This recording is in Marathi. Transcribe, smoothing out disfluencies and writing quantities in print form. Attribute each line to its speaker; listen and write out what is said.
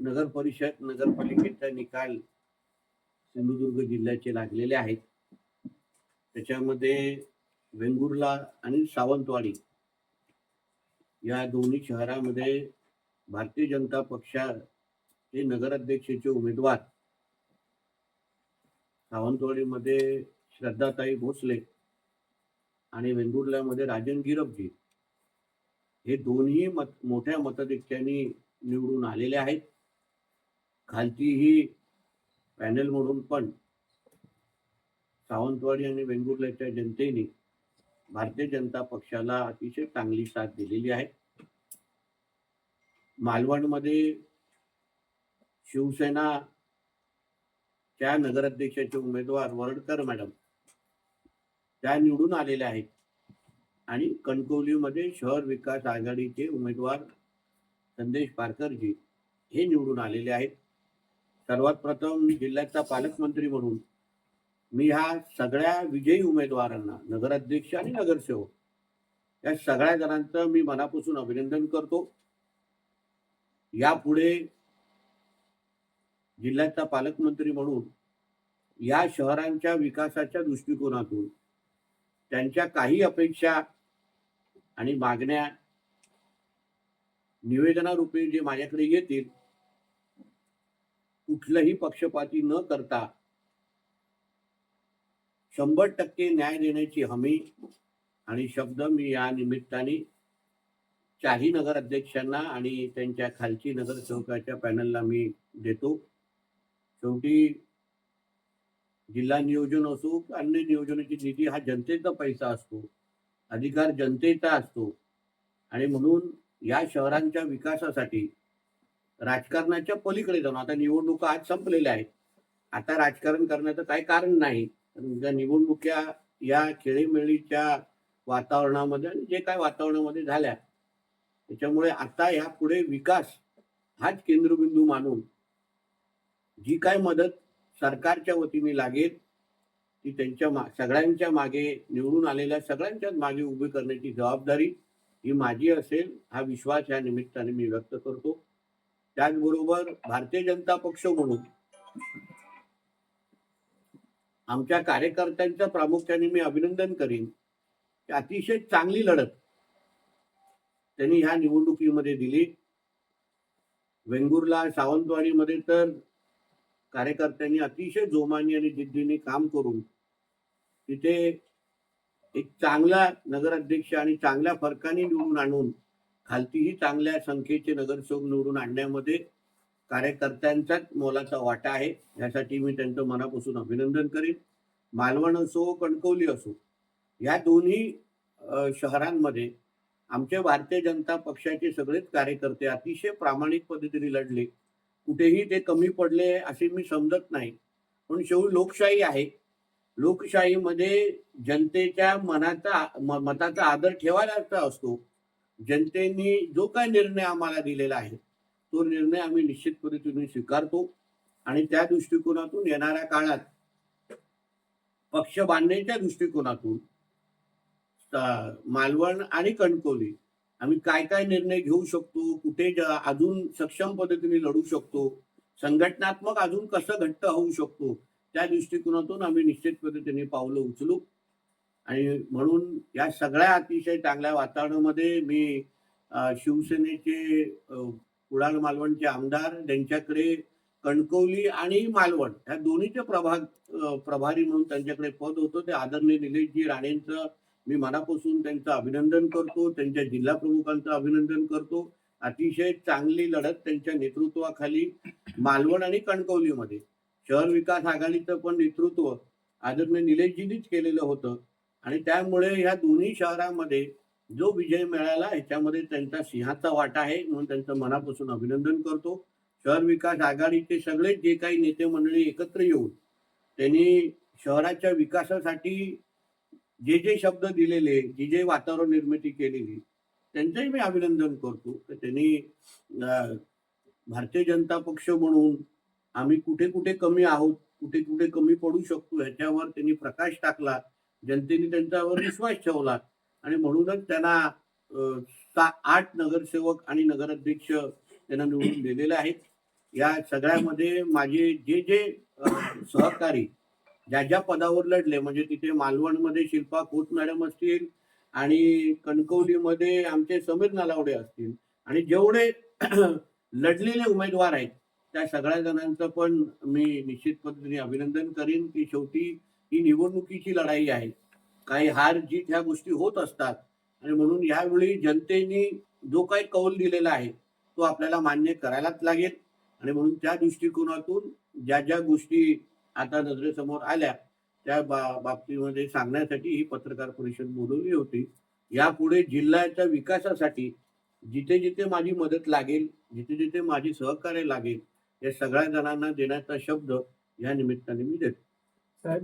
Speaker 1: नगर परिषद नगरपालिकेचा निकाल सिंधुदुर्ग जिल्ह्याचे लागलेले आहेत. त्याच्यामध्ये वेंगुर्ला आणि सावंतवाडी या दोन्ही शहरामध्ये भारतीय जनता पक्षाचे नगराध्यक्षाचे उमेदवार सावंतवाडीमध्ये श्रद्धाताई भोसले आणि वेंगुर्ल्यामध्ये राजन गिरपजी हे दोन्ही मोठ्या मताधिक्याने निवडून आलेले आहेत. खालतीही पॅनल म्हणून पण सावंतवाडी आणि वेंगुर्ल्याच्या जनतेने भारतीय जनता पक्षाला अतिशय चांगली साथ दिलेली आहे. मालवणमध्ये शिवसेनाच्या नगराध्यक्षाचे उमेदवार वरडकर मॅडम त्या निवडून आलेल्या आहेत आणि कणकवलीमध्ये शहर विकास आघाडीचे उमेदवार संदेश पारकरजी हे निवडून आलेले आहेत. सर्वात प्रथम जिल्ह्याचा पालकमंत्री म्हणून मी ह्या सगळ्या विजयी उमेदवारांना नगराध्यक्ष आणि नगरसेवक या सगळ्या जणांचं मी मनापासून अभिनंदन करतो. यापुढे जिल्ह्याचा पालकमंत्री म्हणून या शहरांच्या विकासाच्या दृष्टिकोनातून त्यांच्या काही अपेक्षा आणि मागण्या निवेदनारूपी जे माझ्याकडे येतील कुठलंही पक्षपाती न करता 100% न्याय देण्याची हमी आणि शब्द मी या निमित्ताने चारही नगराध्यक्षांना आणि त्यांच्या खालची नगरसेवकाच्या पॅनलला मी देतो. शेवटी जिल्हा नियोजन असो अन्य नियोजनाची निधी हा जनतेचा पैसा असतो, अधिकार जनतेचा असतो आणि म्हणून या शहरांच्या विकासासाठी राजकारणाच्या पलीकडे जाऊन आता निवडणुका आज संपलेल्या आहेत. आता राजकारण करण्याचं काही कारण नाही. ज्या निवडणुका या खेळीमेळीच्या वातावरणामध्ये आणि जे काय वातावरणामध्ये झाल्या त्याच्यामुळे आता या पुढे विकास हाच केंद्रबिंदू मानून जी काय मदत सरकारच्या वतीने लागेल ती त्यांच्या सगळ्यांच्या मागे निवडून आलेल्या सगळ्यांच्याच मागे उभी करण्याची जबाबदारी ही माझी असेल हा विश्वास या निमित्ताने मी व्यक्त करतो. त्याचबरोबर भारतीय जनता पक्ष म्हणून आमच्या कार्यकर्त्यांचं प्रामुख्याने मी अभिनंदन करीन की अतिशय चांगली लढत त्यांनी ह्या निवडणुकीमध्ये दिली. वेंगुर्ला सावंतवाडीमध्ये तर कार्यकर्त्यांनी अतिशय जोमाने आणि जिद्दीने काम करून तिथे एक चांगला नगराध्यक्ष आणि चांगल्या फरकाने निवडून आणून खालतीही चांगल्या संख्येचे नगरसेवक निवडून आणण्यामध्ये कार्यकर्त्यांचाच मोलाचा वाटा आहे. यासाठी मी त्यांचं मनापासून अभिनंदन करेन. मालवण असो कणकवली असो या दोन्ही शहरांमध्ये आमचे भारतीय जनता पक्षाचे सगळेच कार्यकर्ते अतिशय प्रामाणिक पद्धतीने लढले. कुठेही ते कमी पडले असे मी समजत नाही. पण शेवटी लोकशाही आहे. लोकशाहीमध्ये जनतेच्या मताचा आदर ठेवायचा असतो. जनतेने जो काय निर्णय आम्हाला दिलेला आहे तो निर्णय आम्ही निश्चित पद्धतीने स्वीकारतो आणि त्या दृष्टिकोनातून येणाऱ्या काळात पक्ष बांधण्याच्या दृष्टिकोनातून मालवण आणि कणकवली आम्ही काय काय निर्णय घेऊ शकतो, कुठे अजून सक्षम पद्धतीने लढू शकतो, संघटनात्मक अजून कसं घट्ट होऊ शकतो त्या दृष्टिकोनातून आम्ही निश्चित पद्धतीने पावलं उचलू. आणि म्हणून या सगळ्या अतिशय चांगल्या वातावरणामध्ये मी शिवसेनेचे कुडाळ मालवणचे आमदार त्यांच्याकडे कणकवली आणि मालवण या दोन्हीचे प्रभारी म्हणून त्यांच्याकडे पद होतं. ते आदरणीय निलेशजी राणेंचं मी मनापासून त्यांचं अभिनंदन करतो. त्यांच्या जिल्हा प्रमुखांचं अभिनंदन करतो. अतिशय चांगली लढत त्यांच्या नेतृत्वाखाली मालवण आणि कणकवलीमध्ये शहर विकास आघाडीचं पण नेतृत्व आदरणीय निलेशजींनीच केलेलं होतं आणि त्यामुळे या दोन्ही शहरांमध्ये जो विजय मिळाला ह्याच्यामध्ये त्यांचा सिंहाचा वाटा आहे. म्हणून त्यांचं मनापासून अभिनंदन करतो. शहर विकास आघाडीचे सगळे जे काही नेते मंडळी एकत्र येऊन त्यांनी शहराच्या विकासासाठी जे जे शब्द दिलेले, जी जे वातावरण निर्मिती केलेली त्यांचंही मी अभिनंदन करतो. तर त्यांनी भारतीय जनता पक्ष म्हणून आम्ही कुठे कुठे कमी आहोत, कुठे कुठे कमी पडू शकतो ह्याच्यावर त्यांनी प्रकाश टाकला. जनतेने त्यांच्यावर विश्वास ठेवला आणि म्हणूनच त्यांना 8 नगरसेवक आणि नगराध्यक्ष त्यांना निवडून दिलेले आहेत. या सगळ्यामध्ये माझे जे जे सहकारी ज्या पदावर लढले, म्हणजे तिथे मालवणमध्ये शिल्पा खोत मॅडम असतील आणि कणकवलीमध्ये आमचे समीर नलावडे असतील आणि जेवढे लढलेले उमेदवार आहेत त्या सगळ्या जणांचं पण मी निश्चित पद्धतीने अभिनंदन करीन की शेवटी ही निवडणुकीची लढाई आहे. काही हार जीत ह्या गोष्टी होत असतात आणि म्हणून यावेळी जनतेने जो काही कौल दिलेला आहे तो आपल्याला मान्य करायलाच लागेल आणि म्हणून त्या दृष्टिकोनातून ज्या गोष्टी आता नजरेसमोर आल्या त्या बाबतीमध्ये सांगण्यासाठी ही पत्रकार परिषद बोलवली होती. यापुढे जिल्ह्याच्या विकासासाठी जिथे जिथे माझी मदत लागेल, जिथे जिथे माझी सहकार्य लागेल, या सगळ्या जणांना देण्याचा शब्द या निमित्ताने मी देतो.
Speaker 2: साहेब